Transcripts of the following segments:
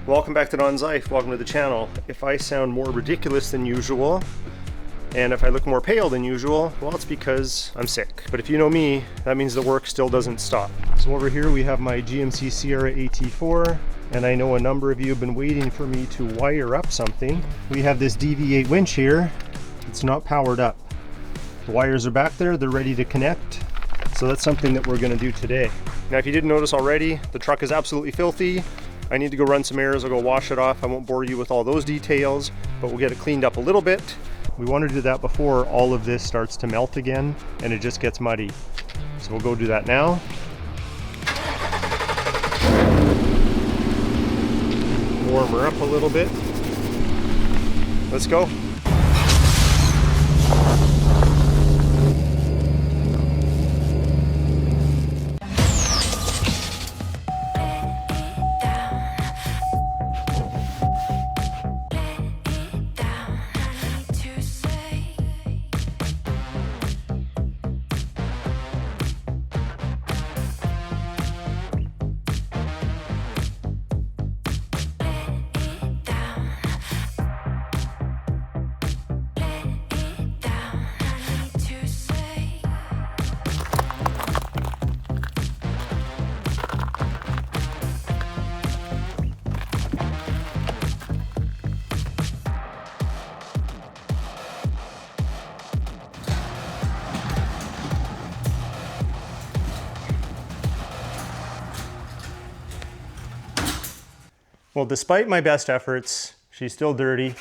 Welcome back to DONSLIFE, welcome to the channel. If I sound more ridiculous than usual, and if I look more pale than usual, well, it's because I'm sick. But if you know me, that means the work still doesn't stop. So over here we have my GMC Sierra AT4, and I know a number of you have been waiting for me to wire up something. We have this DV8 winch here. It's not powered up. The wires are back there, they're ready to connect. So that's something that we're gonna do today. Now, if you didn't notice already, the truck is absolutely filthy. I need to go run some errors, I'll go wash it off. I won't bore you with all those details, but we'll get it cleaned up a little bit. We want to do that before all of this starts to melt again and it just gets muddy. So we'll go do that now. Warm her up a little bit. Let's go. Well, despite my best efforts, she's still dirty.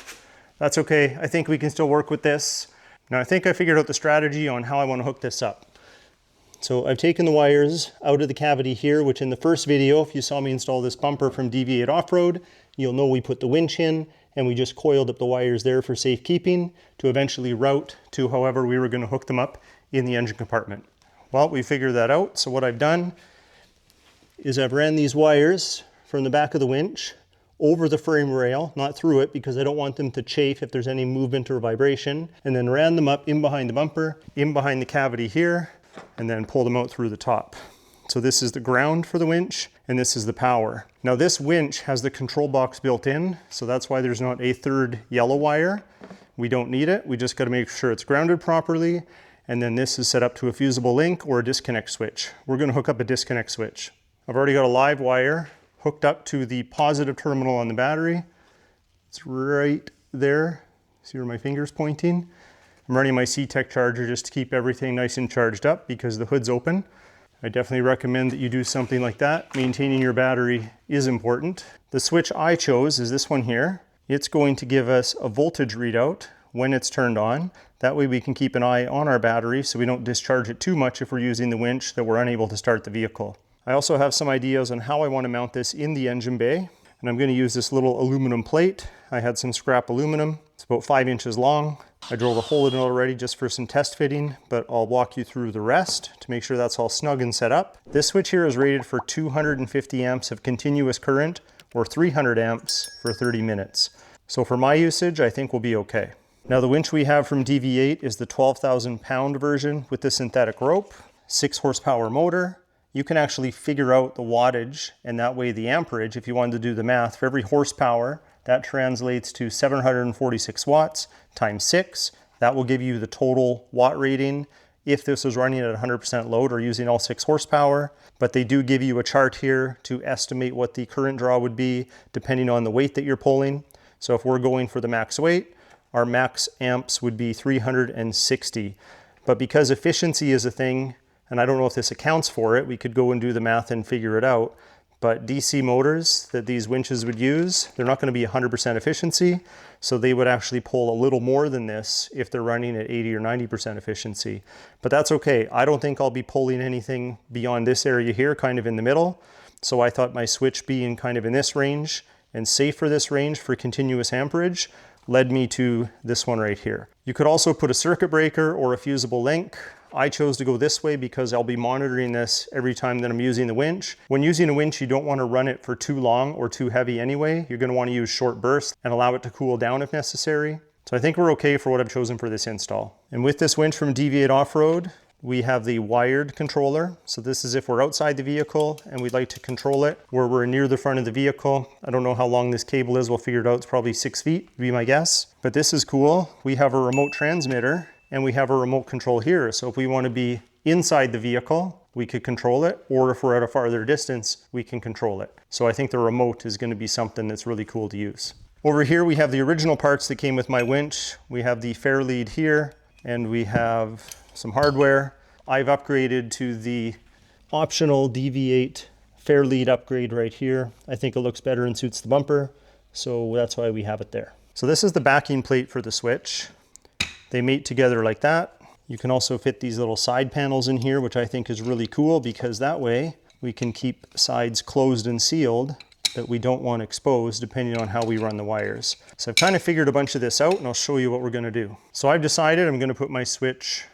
That's okay. I think we can still work with this. Now, I think I figured out the strategy on how I want to hook this up. So I've taken the wires out of the cavity here, which in the first video, if you saw me install this bumper from DV8 Off-Road, you'll know we put the winch in and we just coiled up the wires there for safekeeping to eventually route to however we were going to hook them up in the engine compartment. Well, we figured that out. So what I've done is I've ran these wires from the back of the winch over the frame rail, not through it because I don't want them to chafe if there's any movement or vibration, and then ran them up in behind the bumper, in behind the cavity here, and then pulled them out through the top. So this is the ground for the winch, and this is the power. Now this winch has the control box built in, so that's why there's not a third yellow wire. We don't need it, we just gotta make sure it's grounded properly, and then this is set up to a fusible link or a disconnect switch. We're gonna hook up a disconnect switch. I've already got a live wire hooked up to the positive terminal on the battery. It's right there. See where my finger's pointing? I'm running my C-Tech charger just to keep everything nice and charged up because the hood's open. I definitely recommend that you do something like that. Maintaining your battery is important. The switch I chose is this one here. It's going to give us a voltage readout when it's turned on. That way we can keep an eye on our battery so we don't discharge it too much if we're using the winch that we're unable to start the vehicle. I also have some ideas on how I want to mount this in the engine bay, and I'm going to use this little aluminum plate. I had some scrap aluminum. It's about 5 inches long. I drilled a hole in it already just for some test fitting, but I'll walk you through the rest to make sure that's all snug and set up. This switch here is rated for 250 amps of continuous current or 300 amps for 30 minutes. So for my usage, I think we'll be okay. Now the winch we have from DV8 is the 12,000 pound version with the synthetic rope, 6 horsepower motor. You can actually figure out the wattage and that way the amperage, if you wanted to do the math, for every horsepower, that translates to 746 watts times 6. That will give you the total watt rating if this was running at 100% load or using all 6 horsepower. But they do give you a chart here to estimate what the current draw would be depending on the weight that you're pulling. So if we're going for the max weight, our max amps would be 360. But because efficiency is a thing, and I don't know if this accounts for it, we could go and do the math and figure it out, but DC motors that these winches would use, they're not going to be 100% efficiency, so they would actually pull a little more than this if they're running at 80 or 90% efficiency. But that's okay. I don't think I'll be pulling anything beyond this area here, kind of in the middle, so I thought my switch being kind of in this range and safe for this range for continuous amperage led me to this one right here. You could also put a circuit breaker or a fusible link. I chose to go this way because I'll be monitoring this every time that I'm using the winch. When using a winch, you don't want to run it for too long or too heavy anyway. You're going to want to use short bursts and allow it to cool down if necessary. So I think we're okay for what I've chosen for this install. And with this winch from DV8 Off-Road, we have the wired controller. So this is if we're outside the vehicle and we'd like to control it where we're near the front of the vehicle. I don't know how long this cable is. We'll figure it out. It's probably 6 feet, would be my guess. But this is cool. We have a remote transmitter and we have a remote control here. So if we want to be inside the vehicle, we could control it, or if we're at a farther distance, we can control it. So I think the remote is going to be something that's really cool to use. Over here, we have the original parts that came with my winch. We have the fair lead here, and we have some hardware. I've upgraded to the optional DV8 fair lead upgrade right here. I think it looks better and suits the bumper, so that's why we have it there. So this is the backing plate for the switch. They mate together like that. You can also fit these little side panels in here, which I think is really cool because that way we can keep sides closed and sealed that we don't want exposed depending on how we run the wires. So I've kind of figured a bunch of this out and I'll show you what we're going to do. So I've decided I'm going to put my switch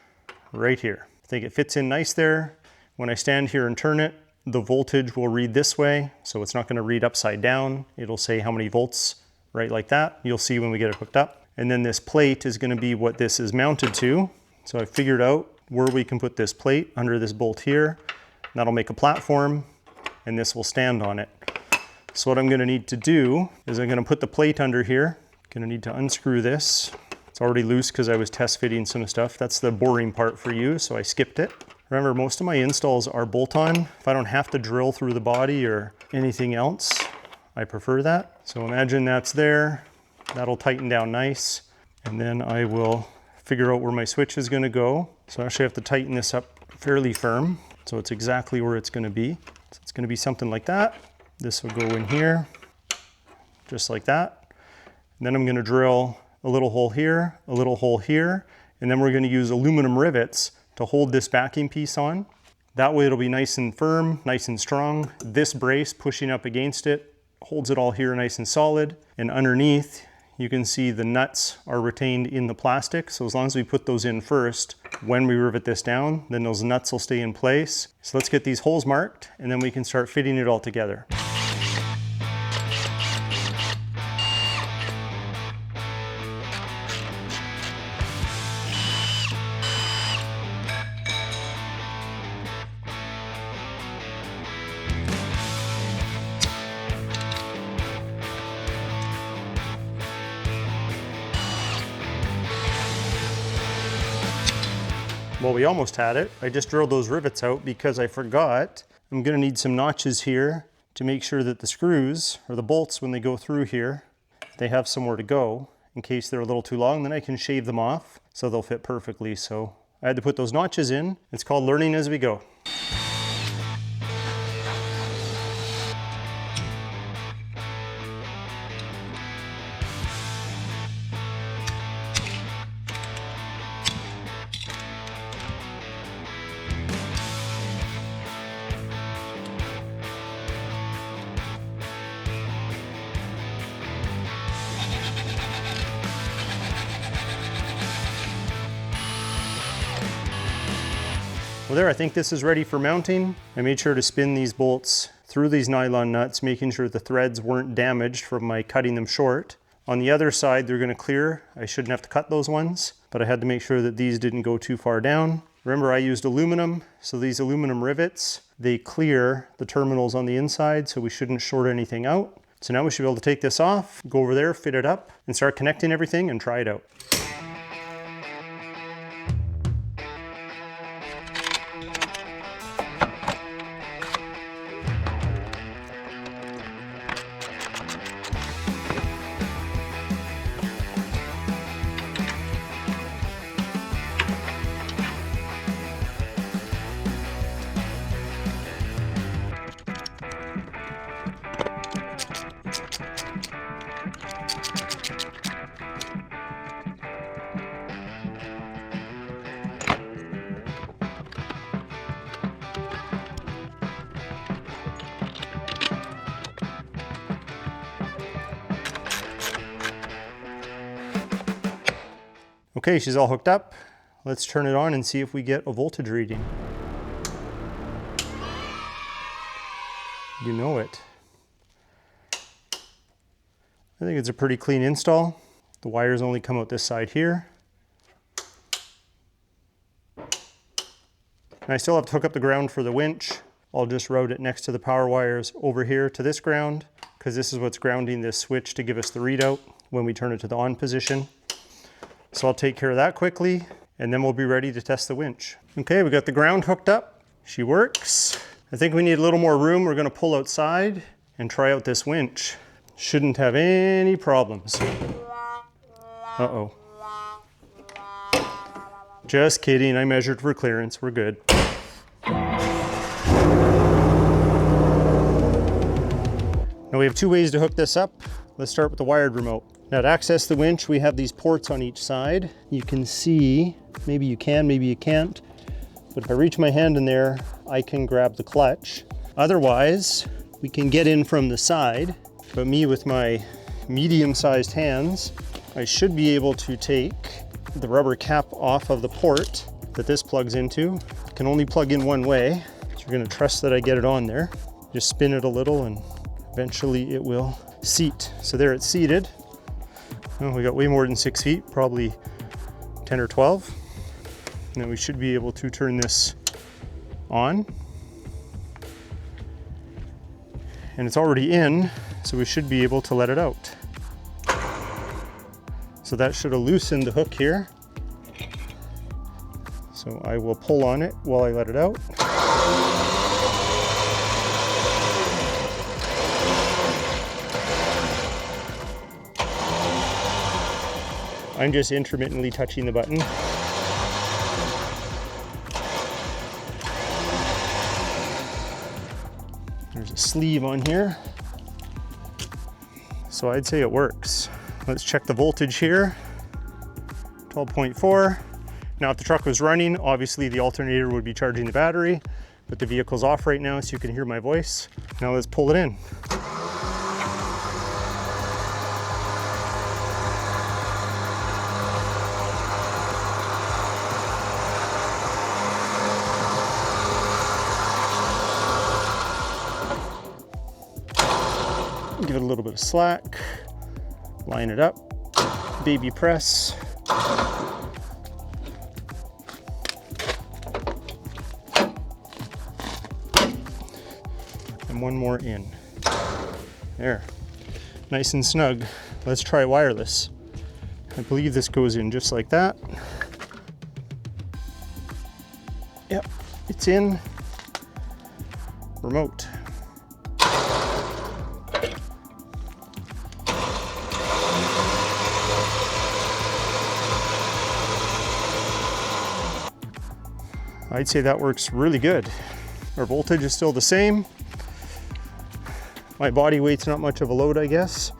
right here. I think it fits in nice there. When I stand here and turn it, the voltage will read this way, so it's not going to read upside down. It'll say how many volts, right like that. You'll see when we get it hooked up. And then this plate is going to be what this is mounted to. So I figured out where we can put this plate under this bolt here. That'll make a platform and this will stand on it. So what I'm going to need to do is I'm going to put the plate under here. Going to need to unscrew this. It's already loose because I was test fitting some stuff. That's the boring part for you, so I skipped it. Remember, most of my installs are bolt-on. If I don't have to drill through the body or anything else, I prefer that. So imagine that's there. That'll tighten down nice. And then I will figure out where my switch is going to go. So I actually have to tighten this up fairly firm so it's exactly where it's going to be. So it's going to be something like that. This will go in here, just like that. And then I'm going to drill a little hole here, a little hole here, and then we're going to use aluminum rivets to hold this backing piece on. That way it'll be nice and firm, nice and strong. This brace pushing up against it holds it all here nice and solid. And underneath, you can see the nuts are retained in the plastic. So as long as we put those in first, when we rivet this down, then those nuts will stay in place. So let's get these holes marked and then we can start fitting it all together. Well, we almost had it. I just drilled those rivets out because I forgot. I'm going to need some notches here to make sure that the screws or the bolts, when they go through here, they have somewhere to go. In case they're a little too long, then I can shave them off so they'll fit perfectly. So I had to put those notches in. It's called learning as we go. Well there, I think this is ready for mounting. I made sure to spin these bolts through these nylon nuts, making sure the threads weren't damaged from my cutting them short. On the other side, they're going to clear. I shouldn't have to cut those ones, but I had to make sure that these didn't go too far down. Remember, I used aluminum, so these aluminum rivets, they clear the terminals on the inside, so we shouldn't short anything out. So now we should be able to take this off, go over there, fit it up, and start connecting everything and try it out. Okay, she's all hooked up. Let's turn it on and see if we get a voltage reading. You know it. I think it's a pretty clean install. The wires only come out this side here. And I still have to hook up the ground for the winch. I'll just route it next to the power wires over here to this ground, because this is what's grounding this switch to give us the readout when we turn it to the on position. So I'll take care of that quickly, and then we'll be ready to test the winch. Okay, we got the ground hooked up. She works. I think we need a little more room. We're gonna pull outside and try out this winch. Shouldn't have any problems. Uh-oh. Just kidding, I measured for clearance, we're good. Now we have two ways to hook this up. Let's start with the wired remote. Now to access the winch, we have these ports on each side. You can see, maybe you can, maybe you can't, but if I reach my hand in there, I can grab the clutch. Otherwise, we can get in from the side, but me with my medium-sized hands, I should be able to take the rubber cap off of the port that this plugs into. It can only plug in one way, so you're gonna trust that I get it on there. Just spin it a little and eventually it will seat. So there it's seated. Oh, we got way more than 6 feet, probably 10 or 12. Now we should be able to turn this on. And it's already in, so we should be able to let it out. So that should have loosened the hook here. So I will pull on it while I let it out. I'm just intermittently touching the button. There's a sleeve on here. So I'd say it works. Let's check the voltage here. 12.4. Now if the truck was running, obviously the alternator would be charging the battery, but the vehicle's off right now so you can hear my voice. Now let's pull it in. Give it a little bit of slack, line it up, baby press. And one more in. There, nice and snug. Let's try wireless. I believe this goes in just like that. Yep, it's in. Remote. I'd say that works really good. Our voltage is still the same. My body weight's not much of a load, I guess.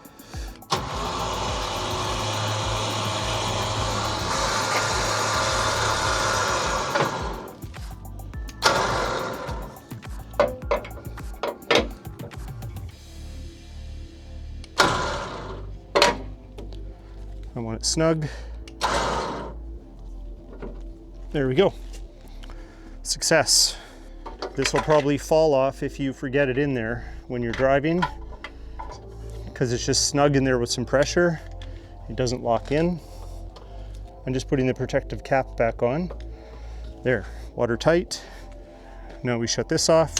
I want it snug. There we go. Success. This will probably fall off if you forget it in there when you're driving, because it's just snug in there with some pressure. It doesn't lock in. I'm just putting the protective cap back on. There, watertight. Now we shut this off.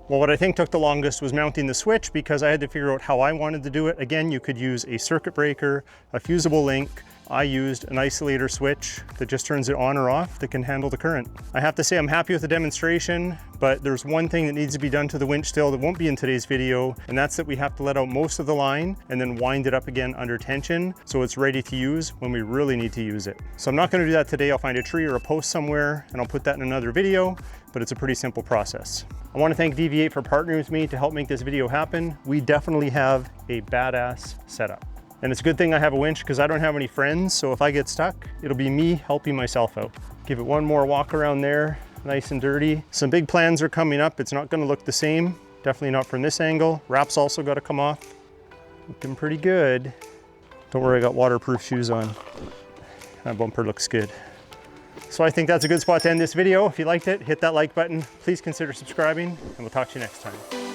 Well, what I think took the longest was mounting the switch, because I had to figure out how I wanted to do it. Again, you could use a circuit breaker, a fusible link. I used an isolator switch that just turns it on or off that can handle the current. I have to say I'm happy with the demonstration, but there's one thing that needs to be done to the winch still that won't be in today's video, and that's that we have to let out most of the line and then wind it up again under tension so it's ready to use when we really need to use it. So I'm not going to do that today. I'll find a tree or a post somewhere and I'll put that in another video, but it's a pretty simple process. I want to thank DV8 for partnering with me to help make this video happen. We definitely have a badass setup. And it's a good thing I have a winch, because I don't have any friends, so if I get stuck, it'll be me helping myself out. Give it one more walk around there, nice and dirty. Some big plans are coming up. It's not gonna look the same, definitely not from this angle. Wraps also gotta come off. Looking pretty good. Don't worry, I got waterproof shoes on. That bumper looks good. So I think that's a good spot to end this video. If you liked it, hit that like button. Please consider subscribing, and we'll talk to you next time.